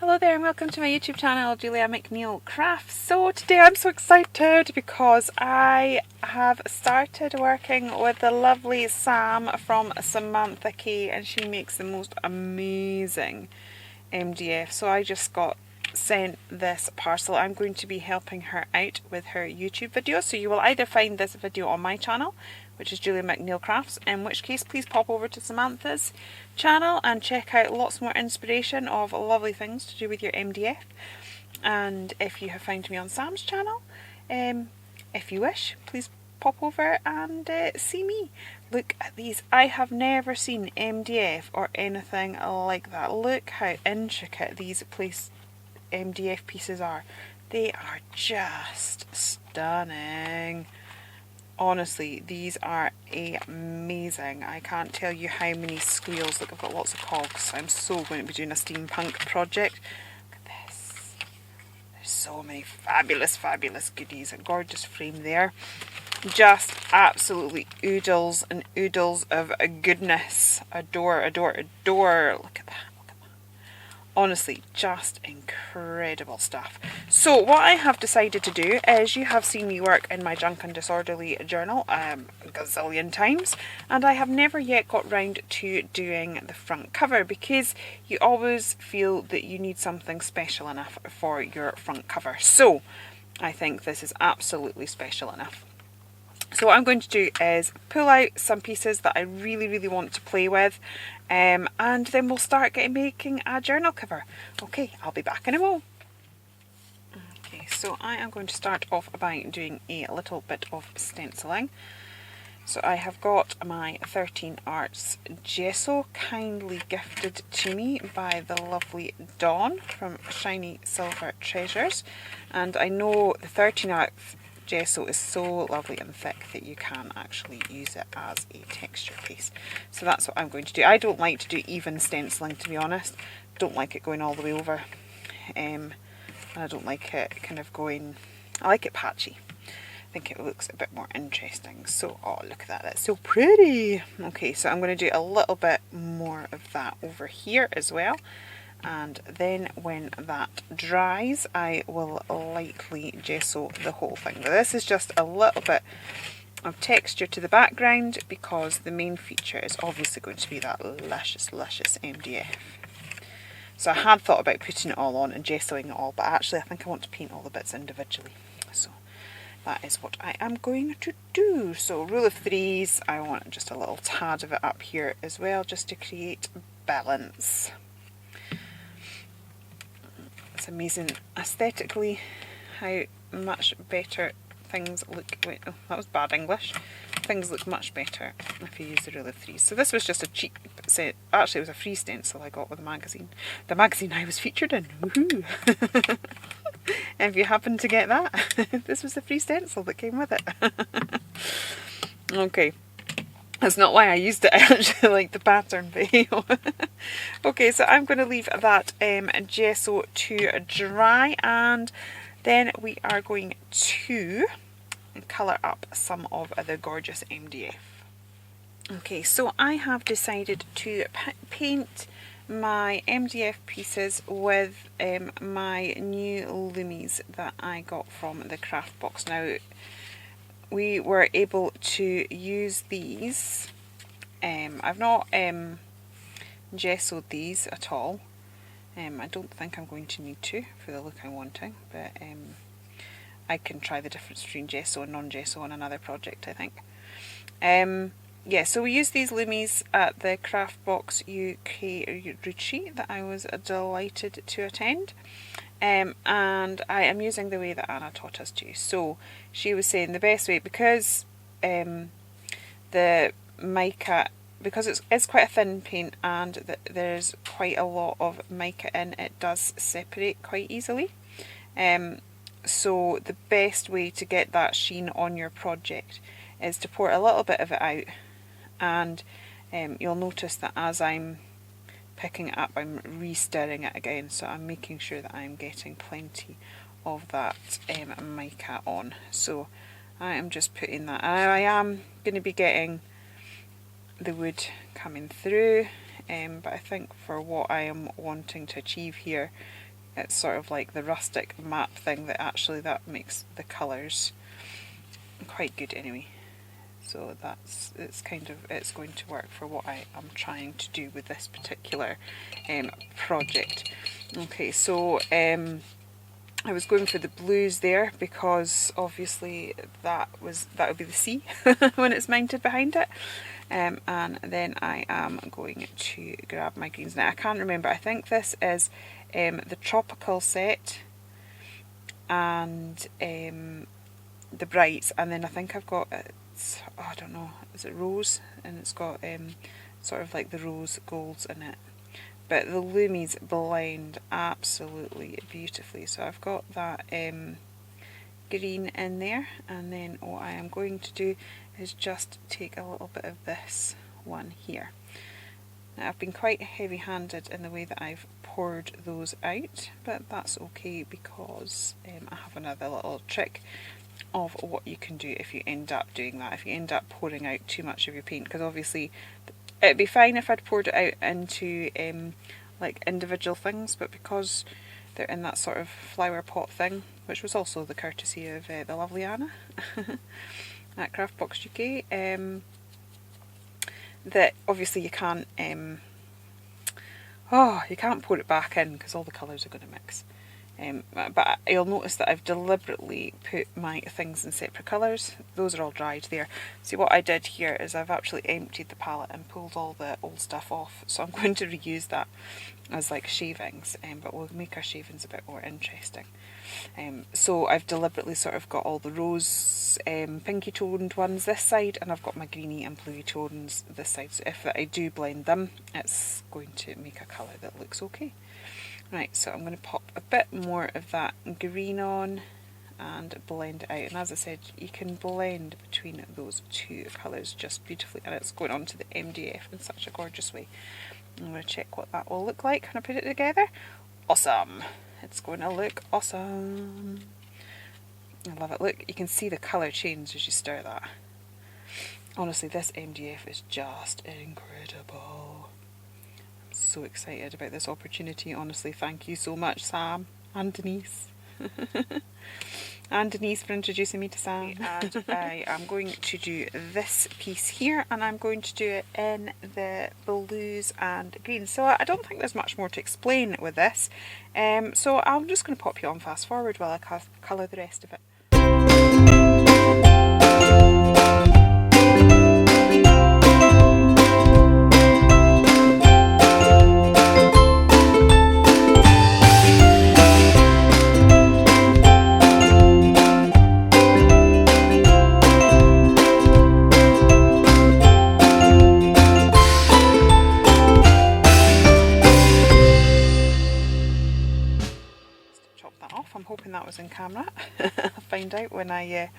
Hello there and welcome to my YouTube channel, Julia McNeil Crafts. So today I'm so excited because I have started working with the lovely Sam from Samantha K, and she makes the most amazing MDF. So I just got sent this parcel. I'm going to be helping her out with her YouTube video. So you will either find this video on my channel, which is Julia McNeil Crafts, in which case please pop over to Samantha's channel and check out lots more inspiration of lovely things to do with your MDF. And if you have found me on Sam's channel, if you wish, please pop over and see me. Look at these. I have never seen MDF or anything like that. Look how intricate these MDF pieces are. They are just stunning. Honestly, these are amazing. I can't tell you how many squeals. Look, I've got lots of cogs. I'm so going to be doing a steampunk project. Look at this. There's so many fabulous goodies. A gorgeous frame there. Just absolutely oodles and oodles of goodness. Adore. Look at that. Honestly, just incredible stuff. So what I have decided to do is, you have seen me work in my Junk and Disorderly journal a gazillion times, and I have never yet got round to doing the front cover, because you always feel that you need something special enough for your front cover. So I think this is absolutely special enough. So what I'm going to do is pull out some pieces that I really want to play with, and then we'll start making a journal cover. Okay, I'll be back in a moment. Okay, so I am going to start off by doing a little bit of stenciling. So I have got my 13 Arts gesso, kindly gifted to me by the lovely Dawn from Shiny Silver Treasures, and I know the 13 Arts gesso is so lovely and thick that you can actually use it as a texture base. So that's what I'm going to do. I don't like to do even stenciling, to be honest. Don't like it going all the way over. And I don't like it kind of going, I like it patchy. I think it looks a bit more interesting. So, oh, look at that, that's so pretty. Okay, so I'm going to do a little bit more of that over here as well. And then when that dries, I will lightly gesso the whole thing. Now this is just a little bit of texture to the background, because the main feature is obviously going to be that luscious MDF. So I had thought about putting it all on and gessoing it all, but actually I think I want to paint all the bits individually. So that is what I am going to do. So rule of threes, I want just a little tad of it up here as well, just to create balance. It's amazing aesthetically how much better things look. Wait, oh, that was bad English. Things look much better if you use the rule of threes. So this was just a cheap set. Actually, it was a free stencil I got with the magazine. The magazine I was featured in. Woohoo! If you happen to get that, this was the free stencil that came with it. Okay. That's not why I used it. I actually like the pattern, but okay, so I'm going to leave that gesso to dry, and then we are going to colour up some of the gorgeous MDF. Okay, so I have decided to paint my MDF pieces with my new Lumies that I got from the craft box. Now, we were able to use these. I've not gessoed these at all. I don't think I'm going to need to for the look I'm wanting, but I can try the difference between gesso and non-gesso on another project, I think. Yeah, so we used these Lumies at the Craft Box UK retreat that I was delighted to attend. And I am using the way that Anna taught us to. So she was saying the best way, because the mica, because it's quite a thin paint and there's quite a lot of mica in, it does separate quite easily. So the best way to get that sheen on your project is to pour a little bit of it out, and you'll notice that as I'm picking it up, I'm re-stirring it again, so I'm making sure that I'm getting plenty of that mica on. So I am just putting that. I am going to be getting the wood coming through, but I think for what I am wanting to achieve here, it's sort of like the rustic map thing that actually that makes the colours quite good anyway. So it's going to work for what I am trying to do with this particular project. Okay, so I was going for the blues there because obviously that would be the sea when it's mounted behind it. And then I am going to grab my greens. Now I can't remember, I think this is the tropical set and the brights, and then I think I've got I don't know, is it rose? And it's got sort of like the rose golds in it. But the Lumies blend absolutely beautifully. So I've got that green in there, and then what I am going to do is just take a little bit of this one here. Now I've been quite heavy-handed in the way that I've poured those out, but that's okay because I have another little trick of what you can do if you end up doing that, if you end up pouring out too much of your paint, because obviously it'd be fine if I'd poured it out into like individual things, but because they're in that sort of flower pot thing, which was also the courtesy of the lovely Anna at Craftbox UK, that obviously you can't you can't pour it back in because all the colours are going to mix. But you'll notice that I've deliberately put my things in separate colours. Those are all dried there. See, what I did here is I've actually emptied the palette and pulled all the old stuff off, so I'm going to reuse that as like shavings, but we'll make our shavings a bit more interesting. So I've deliberately sort of got all the rose pinky toned ones this side, and I've got my greeny and bluey tones this side, so if I do blend them, it's going to make a colour that looks okay. Right, so I'm going to pop a bit more of that green on and blend it out. And as I said, you can blend between those two colours just beautifully, and it's going onto the MDF in such a gorgeous way. I'm going to check what that will look like when I put it together. Awesome! It's going to look awesome. I love it. Look, you can see the colour change as you stir that. Honestly, this MDF is just incredible. So excited about this opportunity, honestly. Thank you so much, Sam and Denise. And Denise for introducing me to Sam. And I am going to do this piece here, and I'm going to do it in the blues and greens. So I don't think there's much more to explain with this. So I'm just going to pop you on fast forward while I colour the rest of it. I'm hoping that was in camera. I'll find out when I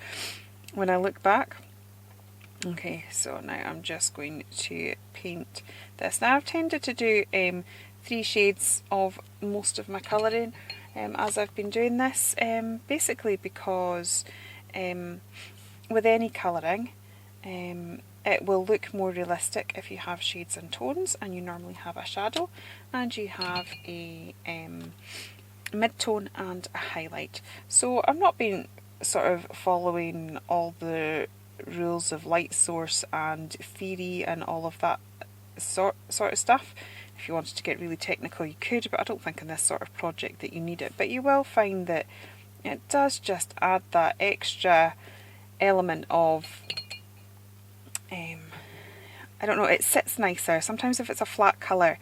look back. Okay, so now I'm just going to paint this. Now I've tended to do 3 shades of most of my colouring as I've been doing this, basically because with any colouring it will look more realistic if you have shades and tones, and you normally have a shadow and you have a mid-tone and a highlight. So I'm not being sort of following all the rules of light source and theory and all of that sort of stuff. If you wanted to get really technical you could, but I don't think in this sort of project that you need it. But you will find that it does just add that extra element of I don't know, it sits nicer. Sometimes if it's a flat colour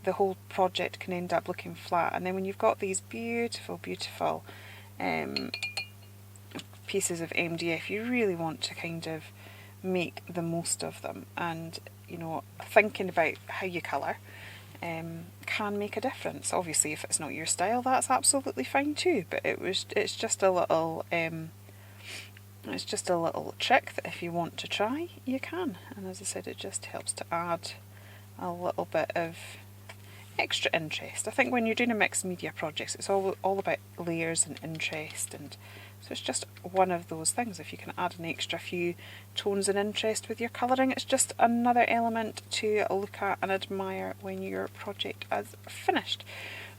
the whole project can end up looking flat, and then when you've got these beautiful pieces of MDF, you really want to kind of make the most of them, and you know, thinking about how you colour can make a difference. Obviously if it's not your style, that's absolutely fine too, but it's just a little trick that if you want to try, you can. And as I said, it just helps to add a little bit of extra interest. I think when you're doing a mixed media project, it's all about layers and interest and So it's just one of those things. If you can add an extra few tones and interest with your colouring, it's just another element to look at and admire when your project is finished.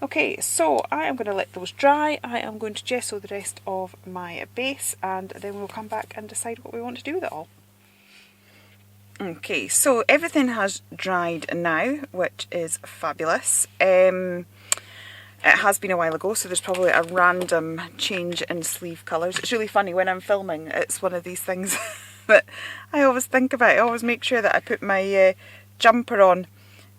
Okay, so I am going to let those dry. I am going to gesso the rest of my base, and then we'll come back and decide what we want to do with it all. Okay, so everything has dried now, which is fabulous. It has been a while ago, so there's probably a random change in sleeve colours. It's really funny when I'm filming, it's one of these things that I always think about. I always make sure that I put my jumper on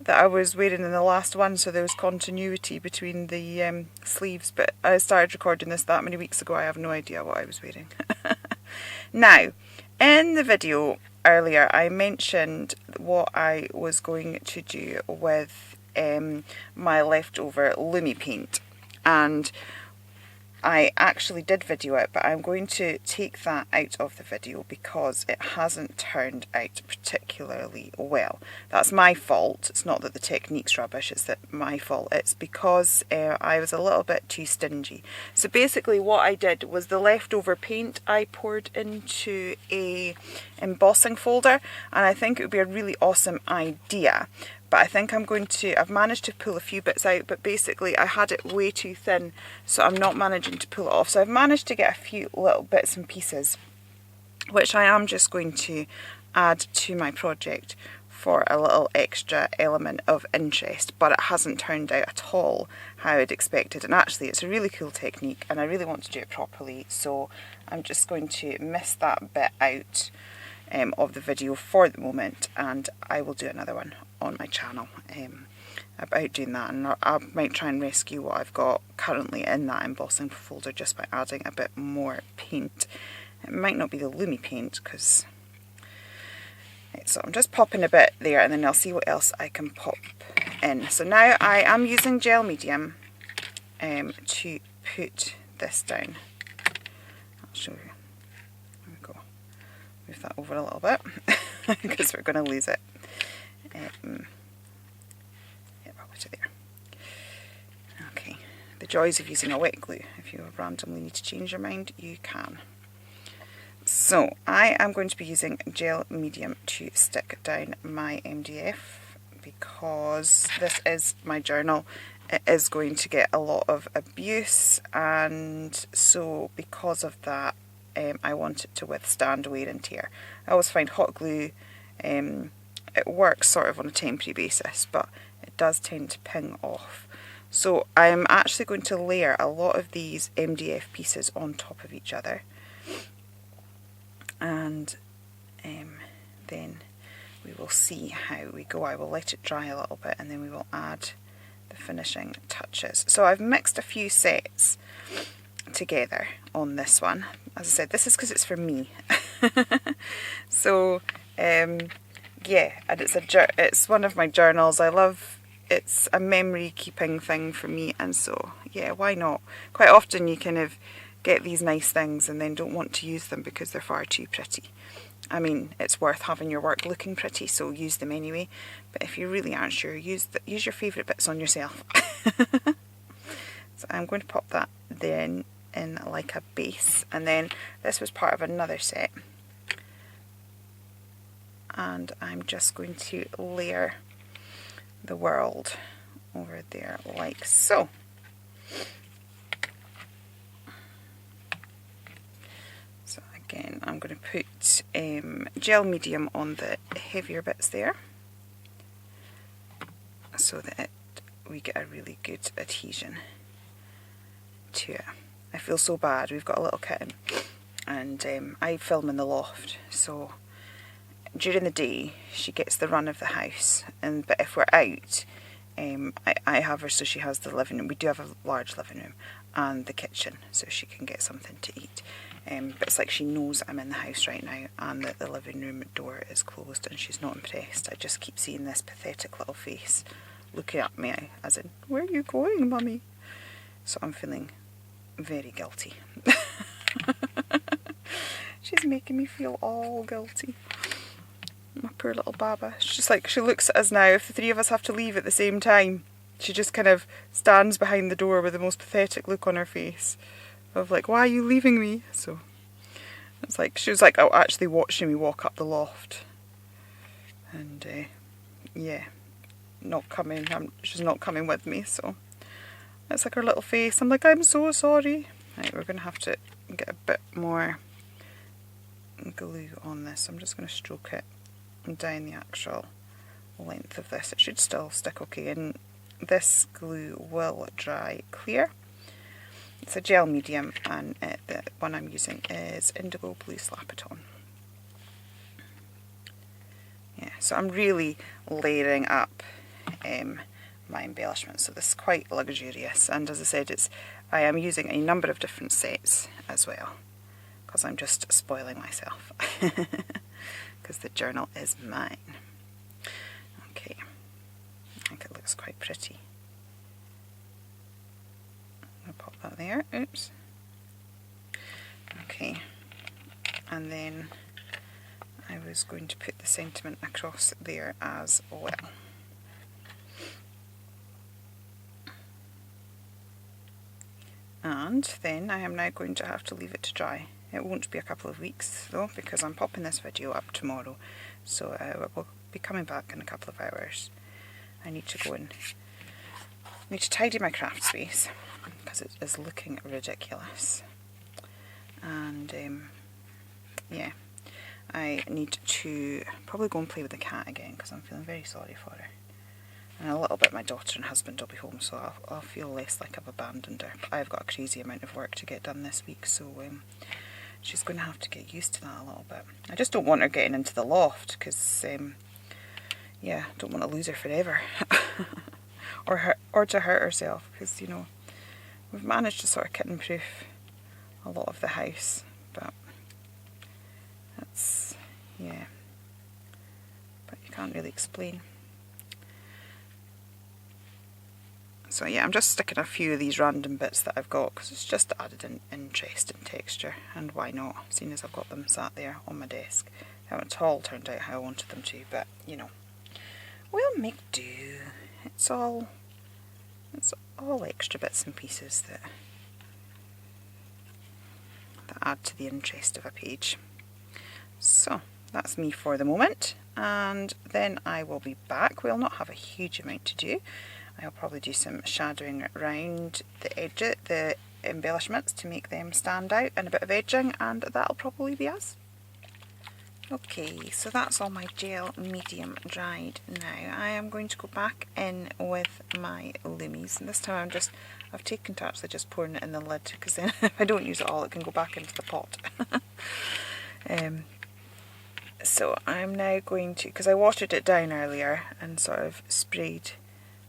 that I was wearing in the last one, so there was continuity between the sleeves, but I started recording this that many weeks ago, I have no idea what I was wearing. Now, in the video earlier I mentioned what I was going to do with my leftover Lumi paint, and I actually did video it, but I'm going to take that out of the video because it hasn't turned out particularly well. That's my fault. It's not that the technique's rubbish, it's that my fault. It's because I was a little bit too stingy. So basically what I did was the leftover paint I poured into a embossing folder, and I think it would be a really awesome idea. But I think I've managed to pull a few bits out, but basically I had it way too thin, so I'm not managing to pull it off. So I've managed to get a few little bits and pieces, which I am just going to add to my project for a little extra element of interest, but it hasn't turned out at all how I'd expected. And actually it's a really cool technique and I really want to do it properly, so I'm just going to miss that bit out of the video for the moment, and I will do another one on my channel about doing that, and I might try and rescue what I've got currently in that embossing folder just by adding a bit more paint. It might not be the Lumi paint, because so I'm just popping a bit there, and then I'll see what else I can pop in. So now I am using gel medium to put this down. I'll show you. There we go. Move that over a little bit because we're going to lose it. Yeah, I'll put it there. Okay, the joys of using a wet glue. If you randomly need to change your mind, you can. So I am going to be using gel medium to stick down my MDF because this is my journal. It is going to get a lot of abuse, and so because of that I want it to withstand wear and tear. I always find hot glue, it works sort of on a temporary basis, but it does tend to ping off. So I'm actually going to layer a lot of these MDF pieces on top of each other, and then we will see how we go. I will let it dry a little bit and then we will add the finishing touches. So I've mixed a few sets together on this one. As I said, this is because it's for me. So yeah, and it's one of my journals. I love, it's a memory keeping thing for me, and so yeah, why not? Quite often you kind of get these nice things and then don't want to use them because they're far too pretty. I mean, it's worth having your work looking pretty, so use them anyway, but if you really aren't sure, use your favourite bits on yourself. So I'm going to pop that then in like a base, and then this was part of another set, and I'm just going to layer the world over there like so. So again, I'm going to put gel medium on the heavier bits there so that we get a really good adhesion to it. I feel so bad. We've got a little kitten, and I film in the loft, so during the day she gets the run of the house, but if we're out, I have her so she has the living room. We do have a large living room and the kitchen, so she can get something to eat. But it's like she knows I'm in the house right now and that the living room door is closed, and she's not impressed. I just keep seeing this pathetic little face looking at me as in, where are you going, mummy? So I'm feeling very guilty. She's making me feel all guilty. My poor little Baba. She's just like, she looks at us now, if the three of us have to leave at the same time, she just kind of stands behind the door with the most pathetic look on her face. of like, why are you leaving me? So it's like, she was like, oh, actually watching me walk up the loft. And yeah, not coming, she's not coming with me, so it's like her little face. I'm like, I'm so sorry. Right, we're going to have to get a bit more glue on this. I'm just going to stroke it down the actual length of this. It should still stick okay, and this glue will dry clear. It's a gel medium, and the one I'm using is Indigo Blue Slap It On. Yeah, so I'm really layering up my embellishments, so this is quite luxurious, and as I said, I am using a number of different sets as well, because I'm just spoiling myself, because the journal is mine. Okay, I think it looks quite pretty. I'll pop that there, oops. Okay, and then I was going to put the sentiment across there as well. And then I am now going to have to leave it to dry. It won't be a couple of weeks though, because I'm popping this video up tomorrow, so we'll be coming back in a couple of hours. I need to go and need to tidy my craft space because it is looking ridiculous. And yeah, I need to probably go and play with the cat again, because I'm feeling very sorry for her. And a little bit my daughter and husband will be home, so I'll feel less like I've abandoned her. But I've got a crazy amount of work to get done this week, so she's going to have to get used to that a little bit. I just don't want her getting into the loft, because yeah, I don't want to lose her forever. or to hurt herself, because, you know, we've managed to sort of kitten proof a lot of the house, but that's, yeah, but you can't really explain. So yeah, I'm just sticking a few of these random bits that I've got, because it's just added an interest and texture, and why not, seeing as I've got them sat there on my desk. They haven't all turned out how I wanted them to, but you know, we'll make do. It's all extra bits and pieces that add to the interest of a page. So that's me for the moment, and then I will be back. We'll not have a huge amount to do. I'll probably do some shadowing around the edge, the embellishments, to make them stand out, and a bit of edging, and that'll probably be us. Okay, so that's all my gel medium dried now. I am going to go back in with my Lumies, and this time I've taken to actually just pouring it in the lid, because then if I don't use it all, it can go back into the pot. So I'm now going to, because I watered it down earlier and sort of sprayed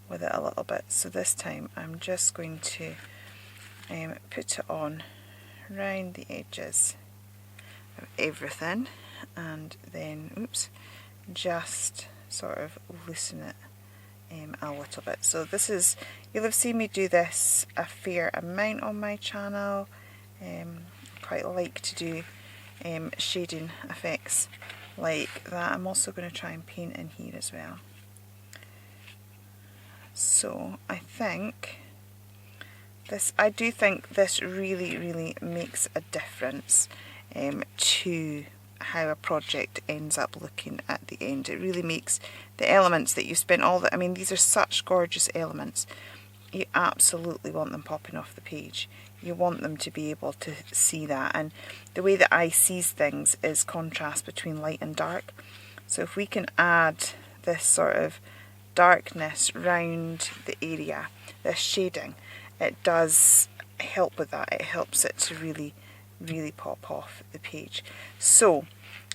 with it a little bit, so this time I'm just going to put it on around the edges of everything, and then, oops, just sort of loosen it a little bit. So this is, you'll have seen me do this a fair amount on my channel. Quite like to do shading effects like that. I'm also going to try and paint in here as well. So I think this, I do think this really makes a difference to how a project ends up looking at the end. It really makes the elements that you spent all the, I mean, these are such gorgeous elements. You absolutely want them popping off the page. You want them to be able to see that, and the way that I sees things is contrast between light and dark. So if we can add this sort of darkness round the area, this shading, it does help with that. It helps it to really pop off the page. So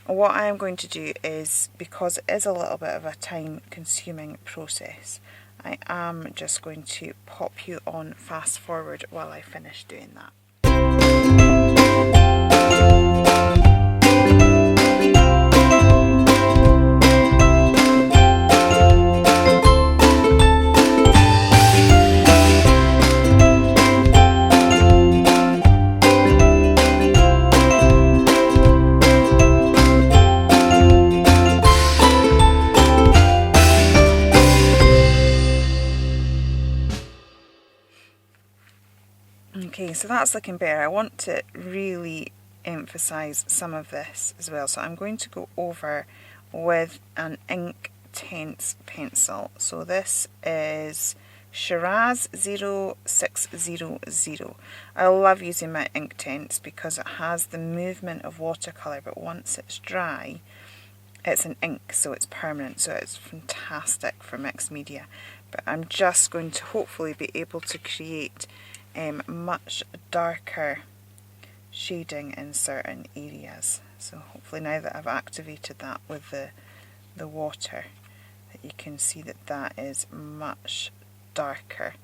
what I am going to do is, because it is a little bit of a time consuming process, I am just going to pop you on fast forward while I finish doing that. Okay, so that's looking better. I want to really emphasize some of this as well, so I'm going to go over with an ink Tints pencil. So this is Shiraz 0600. I love using my ink tints because it has the movement of watercolour, but once it's dry it's an ink, so it's permanent, so it's fantastic for mixed media. But I'm just going to hopefully be able to create much darker shading in certain areas. So hopefully now that I've activated that with the water, that you can see that that is much darker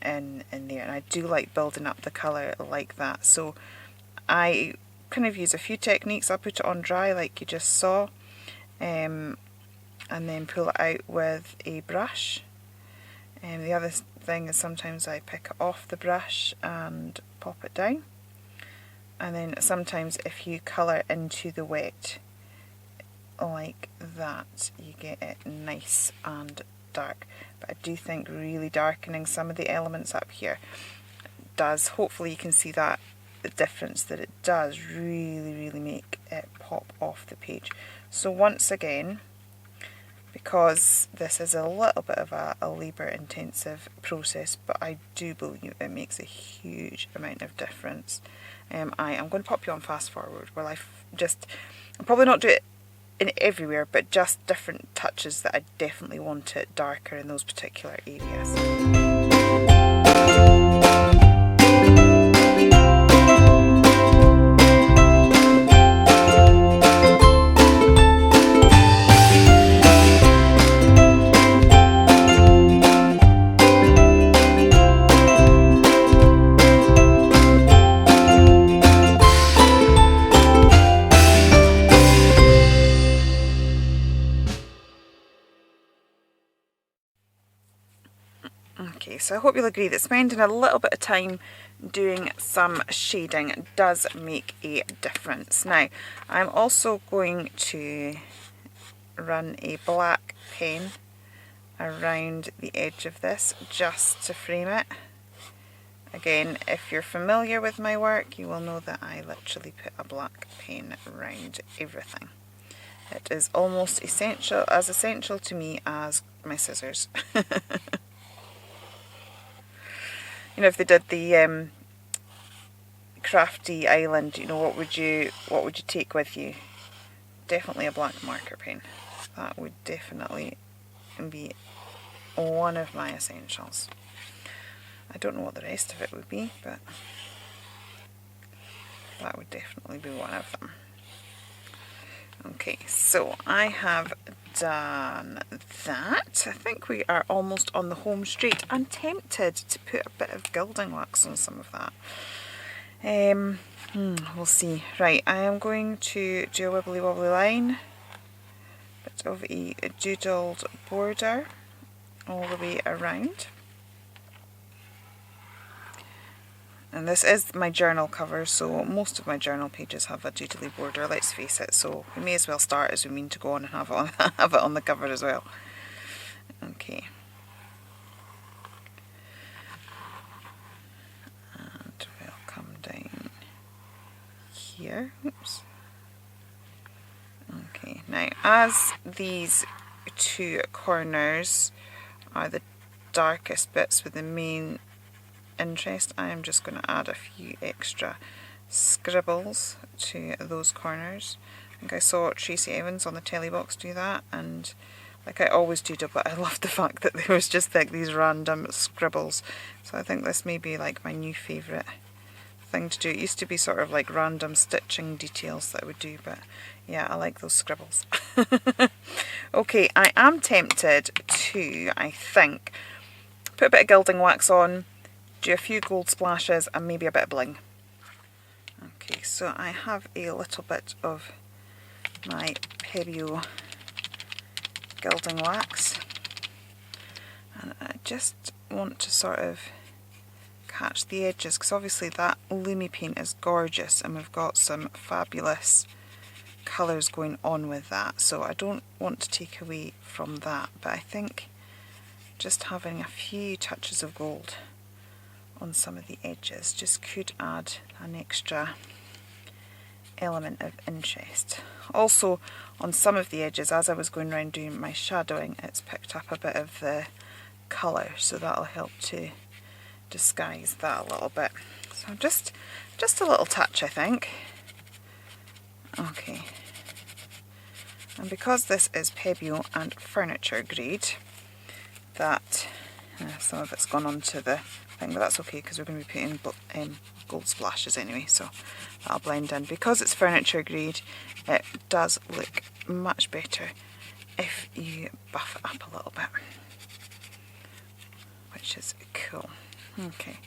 in there. And I do like building up the colour like that. So I kind of use a few techniques. I'll put it on dry like you just saw, and then pull it out with a brush. The other thing is sometimes I pick it off the brush and pop it down, and then sometimes if you colour into the wet like that, you get it nice and dark. But I do think really darkening some of the elements up here does, hopefully you can see that the difference that it does really make it pop off the page. So once again, because this is a little bit of a labour intensive process, but I do believe it makes a huge amount of difference. I am going to pop you on fast forward while I'll probably not do it in everywhere, but just different touches that I definitely want it darker in those particular areas. Okay, so I hope you'll agree that spending a little bit of time doing some shading does make a difference. Now, I'm also going to run a black pen around the edge of this just to frame it. Again, if you're familiar with my work, you will know that I literally put a black pen around everything. It is almost essential to me as my scissors. You know, if they did the crafty island, you know, what would you take with you? Definitely a black marker pen. That would definitely be one of my essentials. I don't know what the rest of it would be, but that would definitely be one of them. Okay, so I have done that. I think we are almost on the home straight. I'm tempted to put a bit of gilding wax on some of that. We'll see. Right, I am going to do a wibbly wobbly line, bit of a doodled border all the way around. And this is my journal cover, so most of my journal pages have a doodly border, let's face it, so we may as well start as we mean to go on and have it on the cover as well. Okay. And we'll come down here. Oops. Okay, now as these two corners are the darkest bits with the main interest, I am just going to add a few extra scribbles to those corners. I think I saw Tracy Evans on the telly box do that, and like I always do, but I love the fact that there was just like these random scribbles. So I think this may be like my new favourite thing to do. It used to be sort of like random stitching details that I would do, but yeah, I like those scribbles. Okay, I am tempted to, I think, put a bit of gilding wax on, do a few gold splashes and maybe a bit of bling. Okay, so I have a little bit of my Pebeo gilding wax, and I just want to sort of catch the edges, because obviously that Lumi paint is gorgeous and we've got some fabulous colours going on with that, so I don't want to take away from that, but I think just having a few touches of gold on some of the edges just could add an extra element of interest. Also on some of the edges, as I was going around doing my shadowing, it's picked up a bit of the colour, so that'll help to disguise that a little bit. So just a little touch, I think. Okay, and because this is Pebeo and furniture grade, that some of it's gone onto the thing, but that's okay because we're going to be putting gold splashes anyway, so that'll blend in. Because it's furniture grade, it does look much better if you buff it up a little bit, which is cool. Okay.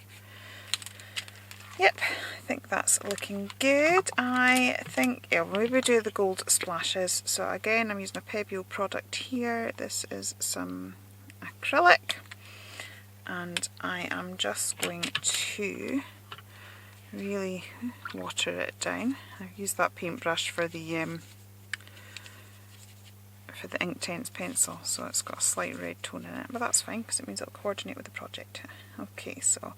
Yep, I think that's looking good. I think, yeah, we'll maybe do the gold splashes. So again, I'm using a Pebeo product here. This is some acrylic, and I am just going to really water it down. I've used that paintbrush for the Tints Pencil, so it's got a slight red tone in it, but that's fine because it means it'll coordinate with the project. Okay, so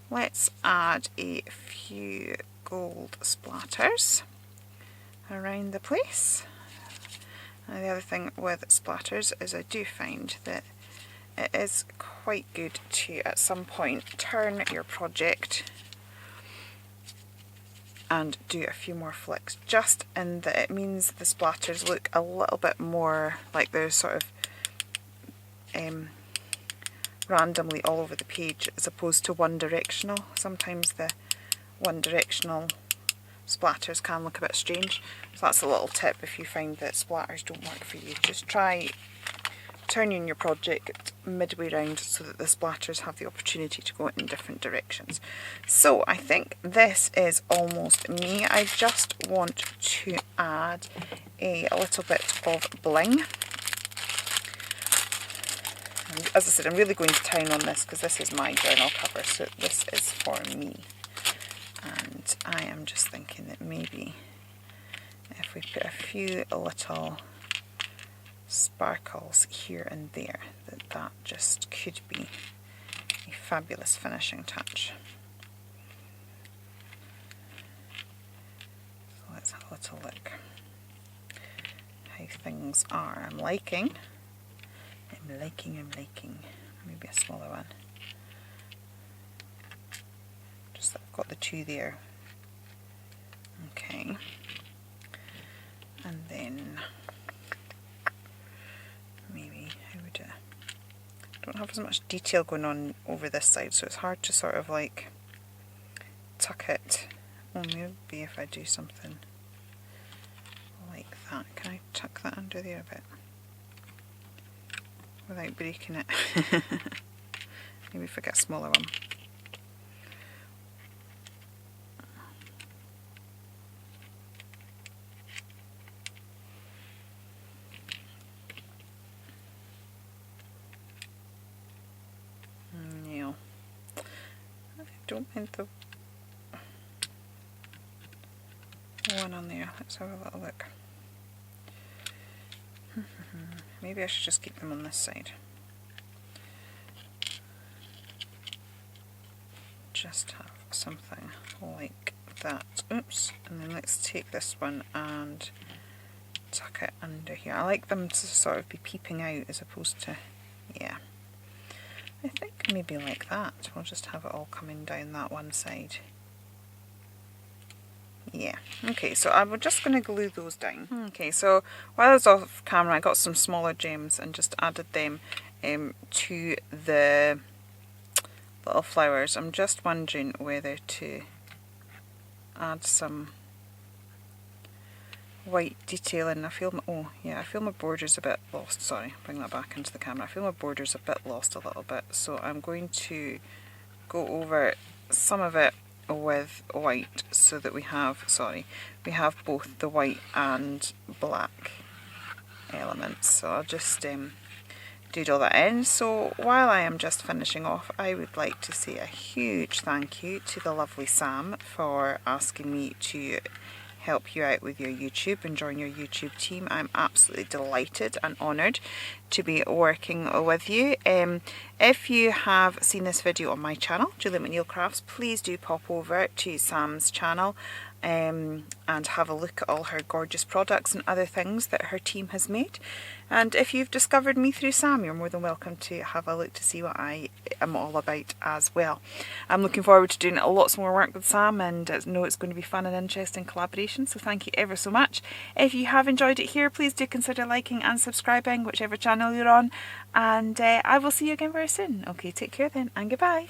let's add a few gold splatters around the place. And the other thing with splatters is I do find that it is quite good to at some point turn your project and do a few more flicks, just in that it means the splatters look a little bit more like they're sort of randomly all over the page as opposed to one directional. Sometimes the one directional splatters can look a bit strange, so that's a little tip if you find that splatters don't work for you. Just try turning your project midway round so that the splatters have the opportunity to go in different directions. So I think this is almost me. I just want to add a little bit of bling. And as I said, I'm really going to town on this because this is my journal cover, so this is for me. And I am just thinking that maybe if we put a few little sparkles here and there, that just could be a fabulous finishing touch. So let's have a little look how things are. I'm liking. Maybe a smaller one. Just that I've got the two there. Okay. And then maybe how would I don't have as much detail going on over this side, so it's hard to sort of like tuck it. Oh, maybe if I do something like that. Can I tuck that under there a bit without breaking it? Maybe if I get a smaller one. No, I don't mind the one on there. Let's have a little look. Maybe I should just keep them on this side. Just have something like that. Oops. And then let's take this one and tuck it under here. I like them to sort of be peeping out as opposed to, yeah. I think maybe like that. We'll just have it all coming down that one side. Yeah, okay, so I'm just going to glue those down. Okay, so while I was off camera, I got some smaller gems and just added them to the little flowers. I'm just wondering whether to add some white detailing. I feel my border's a bit lost. Sorry, bring that back into the camera. I feel my border's a bit lost a little bit, so I'm going to go over some of it with white so that we have both the white and black elements. So I'll just doodle that in. So while I am just finishing off, I would like to say a huge thank you to the lovely Sam for asking me to help you out with your YouTube and join your YouTube team. I'm absolutely delighted and honoured to be working with you. If you have seen this video on my channel, Julia McNeil Crafts, please do pop over to Sam's channel and have a look at all her gorgeous products and other things that her team has made. And if you've discovered me through Sam, you're more than welcome to have a look to see what I am all about as well. I'm looking forward to doing lots more work with Sam, and I know it's going to be fun and interesting collaboration, so thank you ever so much. If you have enjoyed it here, please do consider liking and subscribing, whichever channel you're on, and I will see you again very soon. Okay, take care then, and goodbye.